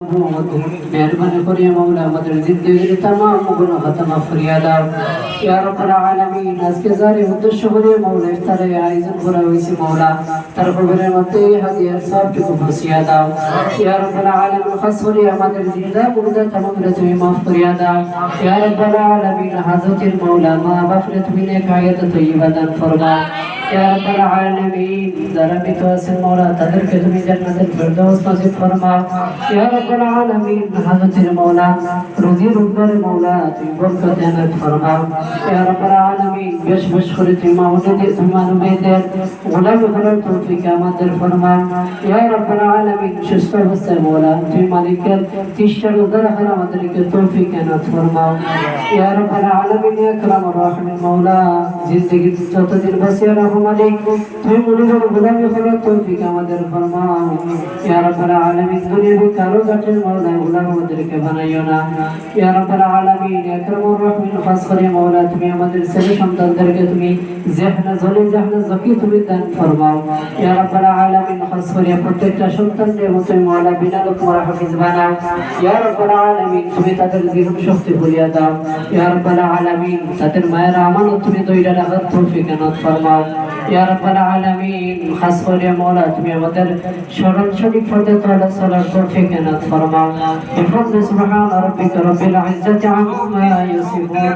मेहरबानी करिए मौला আমাদের জিন্দেগির तमाम গুনাহ ক্ষমা করিয়া দাও ইয়া রাব্বাল আলামিন আজকে যারে উদ্দেশ্য করে মৌলা ইফতারের আয়োজন করা হয়েছে মৌলা তার কবরের মধ্যে হাদিয়ার সবটুকু পৌঁছিয়া দাও ইয়া রাব্বাল আলামিন খাস করে আমাদের জিন্দা মুর্দা तमाम তুমি maaf করিয়া দাও ইয়া রাব্বাল আলামিন হাজতের মৌলা মা বাপরে তুমি নেক হায়াত তয়্যিবা দান ফরমাও ইয়া রাব্বাল আলামিন যারা মৃত আছেন মৌলা তাদেরকে তুমি জান্নাতুল ফেরদাউস নসিব ফরমাও ইয়া রাব্বাল আলামিন হাজতের মৌলা রুজি রোজগার মৌলা তুমি বরকত এনায়েত ফরমাও ইয়া রাব্বাল আলামিন বেশ বেশ করে তুমি মাওলাদের তুমি মানবীদের গোলামি করার তৌফিক আমাদের ফরমাও ইয়া রাব্বাল আলামিন সুস্থ অবস্থায় মৌলা তুমি মালিকের তিষ্টা রোজা রাখার আমাদেরকে তৌফিক এনায়েত ফরমাও ইয়া রাব্বাল আলামিন ইয়া কারামুর রাহিম মৌলা জিন্দেগি যতদিন বাঁচিয়ে রাখো মালিক তুমি মুনিবের গোলামি করার তৌফিক আমাদের ফরমাও ইয়া রাব্বাল আলামিন দুনিয়ার কারো কাছে মৌলা গোলাম আমাদেরকে বানাইও না ইয়া রাব্বাল আলামিন ইয়া কারামুর রাহিম খাস করে মৌলা তুমি আমাদের ছেলে সন্তানদেরকে তুমি যেখানে জলে যেখানে যকি তুমি দান ফরমাও ইয়া রাব্বাল আলামিন খাস করে প্রত্যেকটা সন্তানদের মতো মৌলা বিনা তোমার হাফিজ বানাও ইয়া রাব্বাল আলামিন তুমি তাদের জীবন শক্তি ভুলিয়া দাও ইয়া রাব্বাল আলামিন তাদের মায়ের আমানত তুমি দইরা রাখার তৌফিক এনায়েত ফরমাও ইয়া রাব্বাল আলামিন খাস করে মৌলা তুমি আমাদের স্মরণ শরীফ পড়তে তোলা সালাত তৌফিক এনায়েত ফরমাও বিফضل সুবহান রাব্বিকা রাব্বিল ইজ্জাতি আম্মা ইয়াসিফুন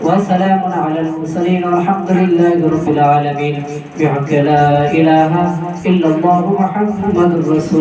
ওয়া সালামুন আলাল মুরসালিন আলহামদুলিল্লাহি রাব্বিল আলামিন বিহাক্কি লা ইলাহা ইল্লাল্লাহু মুহাম্মাদুর রাসূল